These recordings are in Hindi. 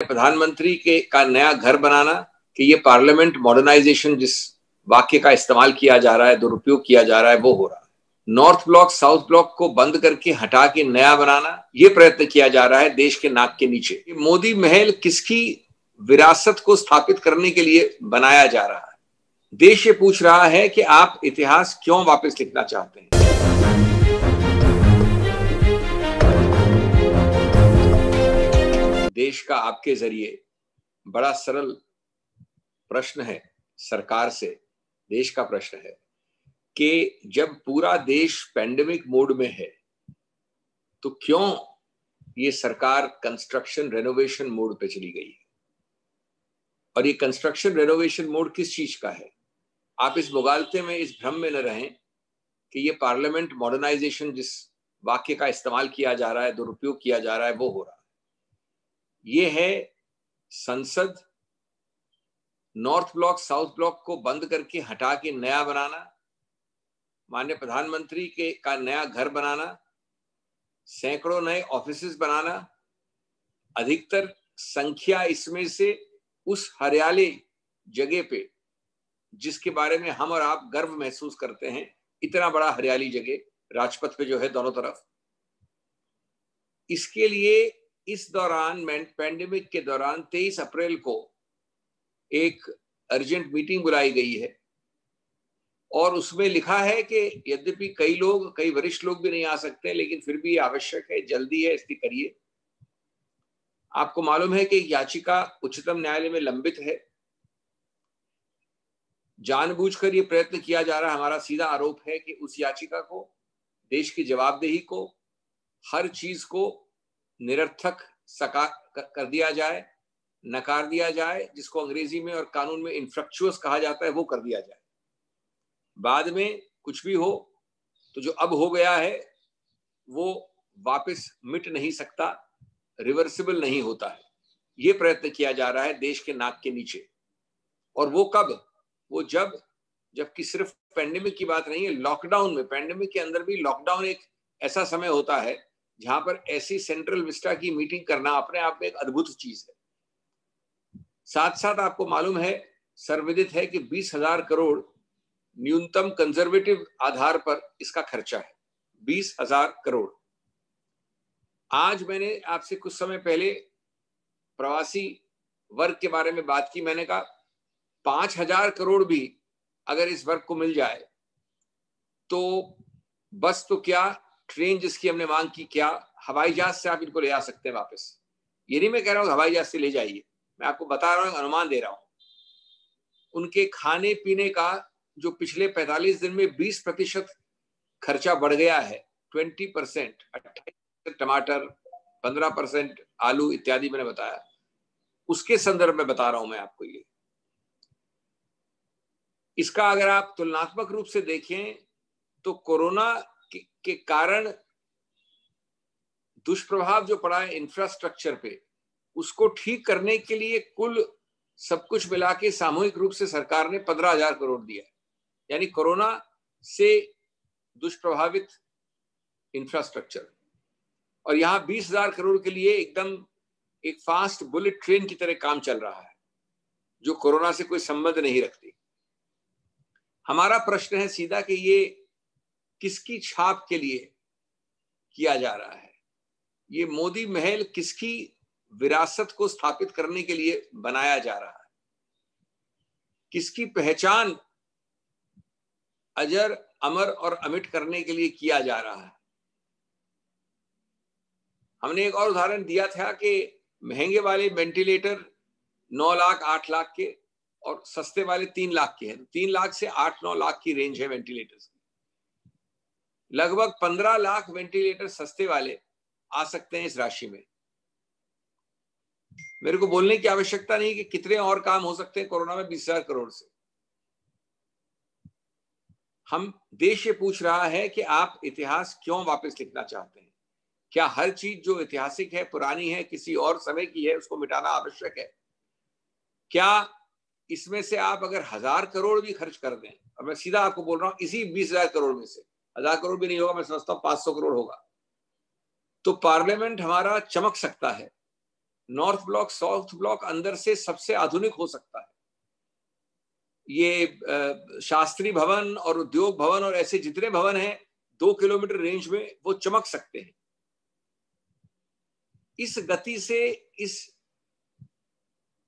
प्रधानमंत्री के का नया घर बनाना कि ये पार्लियामेंट मॉडर्नाइजेशन जिस वाक्य का इस्तेमाल किया जा रहा है, दुरुपयोग किया जा रहा है, वो हो रहा है। नॉर्थ ब्लॉक साउथ ब्लॉक को बंद करके हटा के नया बनाना, ये प्रयत्न किया जा रहा है देश के नाक के नीचे। मोदी महल किसकी विरासत को स्थापित करने के लिए बनाया जा रहा है? देश ये पूछ रहा है कि आप इतिहास क्यों वापस लिखना चाहते हैं? देश का आपके जरिए बड़ा सरल प्रश्न है सरकार से, देश का प्रश्न है कि जब पूरा देश पैंडेमिक मोड में है तो क्यों ये सरकार कंस्ट्रक्शन रेनोवेशन मोड पे चली गई है? और ये कंस्ट्रक्शन रेनोवेशन मोड किस चीज का है? आप इस मुगालते में, इस भ्रम में न रहें कि ये पार्लियामेंट मॉडर्नाइजेशन जिस वाक्य का इस्तेमाल किया जा रहा है, दुरुपयोग किया जा रहा है, वो हो रहा है। ये है संसद नॉर्थ ब्लॉक साउथ ब्लॉक को बंद करके हटा के नया बनाना, माननीय प्रधानमंत्री के का नया घर बनाना, सैकड़ों नए ऑफिसेस बनाना, अधिकतर संख्या इसमें से उस हरियाली जगह पे जिसके बारे में हम और आप गर्व महसूस करते हैं। इतना बड़ा हरियाली जगह राजपथ पे जो है दोनों तरफ, इसके लिए इस दौरान पैंडेमिक के दौरान 23 अप्रैल को एक अर्जेंट मीटिंग बुलाई गई है और उसमें लिखा है कि यद्यपि कई वरिष्ठ लोग भी नहीं आ सकते, लेकिन फिर भी आवश्यक है, जल्दी है, इसकी करिए। आपको मालूम है कि याचिका उच्चतम न्यायालय में लंबित है। जानबूझकर ये प्रयत्न किया जा रहा है। हमारा सीधा आरोप है कि उस याचिका को, देश की जवाबदेही को, हर चीज को निरर्थक कर दिया जाए, नकार दिया जाए, जिसको अंग्रेजी में और कानून में इनफ्रक्चुअस कहा जाता है, वो कर दिया जाए। बाद में कुछ भी हो तो जो अब हो गया है वो वापस मिट नहीं सकता, रिवर्सिबल नहीं होता है। ये प्रयत्न किया जा रहा है देश के नाक के नीचे। और वो कब? वो जबकि सिर्फ पैंडेमिक की बात नहीं है, लॉकडाउन में, पैंडेमिक के अंदर भी लॉकडाउन एक ऐसा समय होता है जहां पर ऐसी सेंट्रल विस्टा की मीटिंग करना अपने आप में एक अद्भुत चीज है। साथ साथ आपको मालूम है, सर्वविदित है कि 20,000 करोड़ न्यूनतम कंजर्वेटिव आधार पर इसका खर्चा है। 20,000 करोड़। आज मैंने आपसे कुछ समय पहले प्रवासी वर्ग के बारे में बात की। मैंने कहा 5,000 करोड़ भी अगर इस वर्ग को मिल जाए तो बस तो क्या, ट्रेन जिसकी हमने मांग की, क्या हवाई जहाज से आप इनको ले आ सकते हैं वापस? ये नहीं मैं कह रहा हूं हवाई जहाज से ले जाइए, मैं आपको बता रहा हूं, अनुमान दे रहा हूं। उनके खाने पीने का जो पिछले 45 दिन में 20% खर्चा बढ़ गया है, 20%, 28% टमाटर, 15% आलू इत्यादि मैंने बताया, उसके संदर्भ में बता रहा हूं मैं आपको। ये इसका अगर आप तुलनात्मक रूप से देखें तो कोरोना के कारण दुष्प्रभाव जो पड़ा है इंफ्रास्ट्रक्चर पे, उसको ठीक करने के लिए कुल सब कुछ मिला के सामूहिक रूप से सरकार ने 15,000 करोड़ दिया। यानी कोरोना से दुष्प्रभावित इंफ्रास्ट्रक्चर, और यहां 20,000 करोड़ के लिए एकदम एक फास्ट बुलेट ट्रेन की तरह काम चल रहा है जो कोरोना से कोई संबंध नहीं रखती। हमारा प्रश्न है सीधा कि ये किसकी छाप के लिए किया जा रहा है? ये मोदी महल किसकी विरासत को स्थापित करने के लिए बनाया जा रहा है? किसकी पहचान अजर, अमर और अमिट करने के लिए किया जा रहा है? हमने एक और उदाहरण दिया था कि महंगे वाले वेंटिलेटर 9 लाख 8 लाख के और सस्ते वाले 3 लाख के हैं। 3 लाख से 8-9 लाख की रेंज है वेंटिलेटर्स की। लगभग 15 लाख वेंटिलेटर सस्ते वाले आ सकते हैं इस राशि में। मेरे को बोलने की आवश्यकता नहीं कि कितने और काम हो सकते हैं कोरोना में 20,000 करोड़ से। हम देश ये पूछ रहा है कि आप इतिहास क्यों वापस लिखना चाहते हैं? क्या हर चीज जो ऐतिहासिक है, पुरानी है, किसी और समय की है, उसको मिटाना आवश्यक है? क्या इसमें से आप अगर 1,000 करोड़ भी खर्च कर दें, और मैं सीधा आपको बोल रहा हूं, इसी 20,000 करोड़ में से 1,000 करोड़ भी नहीं होगा, मैं समझता हूं 500 करोड़ होगा, तो पार्लियामेंट हमारा चमक सकता है। नॉर्थ ब्लॉक साउथ ब्लॉक अंदर से सबसे आधुनिक हो सकता है। ये शास्त्री भवन और उद्योग भवन और ऐसे जितने भवन हैं 2 किलोमीटर रेंज में वो चमक सकते हैं। इस गति से, इस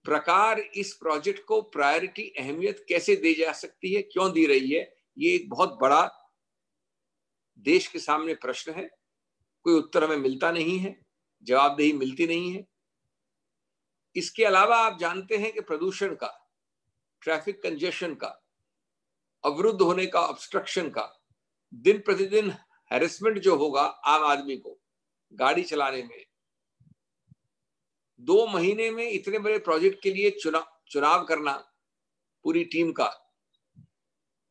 प्रकार इस प्रोजेक्ट को प्रायोरिटी अहमियत कैसे दी जा सकती है, क्यों दी रही है, ये एक बहुत बड़ा देश के सामने प्रश्न है। कोई उत्तर हमें मिलता नहीं है, जवाबदेही मिलती नहीं है। इसके अलावा आप जानते हैं कि प्रदूषण का, ट्रैफिक कंजेशन का, अवरुद्ध होने का, ऑब्स्ट्रक्शन का, दिन प्रतिदिन हैरेसमेंट जो होगा आम आदमी को गाड़ी चलाने में, 2 महीने में इतने बड़े प्रोजेक्ट के लिए चुनाव करना पूरी टीम का,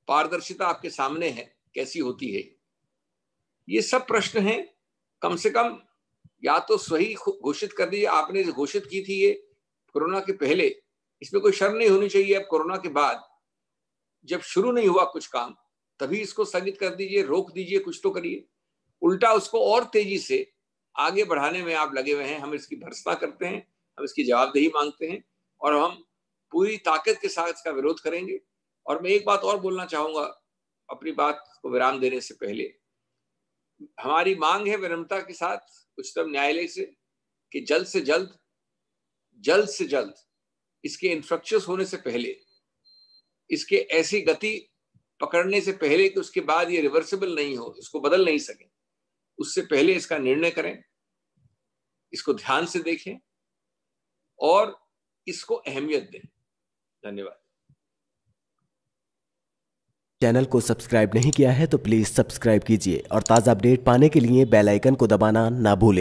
पारदर्शिता आपके सामने है कैसी होती है। ये सब प्रश्न हैं। कम से कम या तो सही घोषित कर दीजिए, आपने जो घोषित की थी ये कोरोना के पहले, इसमें कोई शर्म नहीं होनी चाहिए। अब कोरोना के बाद जब शुरू नहीं हुआ कुछ काम, तभी इसको स्थगित कर दीजिए, रोक दीजिए, कुछ तो करिए। उल्टा उसको और तेजी से आगे बढ़ाने में आप लगे हुए हैं। हम इसकी भर्त्सना करते हैं, हम इसकी जवाबदेही मांगते हैं और हम पूरी ताकत के साथ इसका विरोध करेंगे। और मैं एक बात और बोलना चाहूंगा अपनी बात को विराम देने से पहले। हमारी मांग है विनम्रता के साथ उच्चतम न्यायालय से कि जल्द से जल्द इसके इंफ्रक्चर्स होने से पहले, इसके ऐसी गति पकड़ने से पहले कि उसके बाद ये रिवर्सिबल नहीं हो, इसको बदल नहीं सके, उससे पहले इसका निर्णय करें, इसको ध्यान से देखें और इसको अहमियत दें। धन्यवाद। चैनल को सब्सक्राइब नहीं किया है तो प्लीज सब्सक्राइब कीजिए और ताज़ा अपडेट पाने के लिए बेल आइकन को दबाना ना भूलें।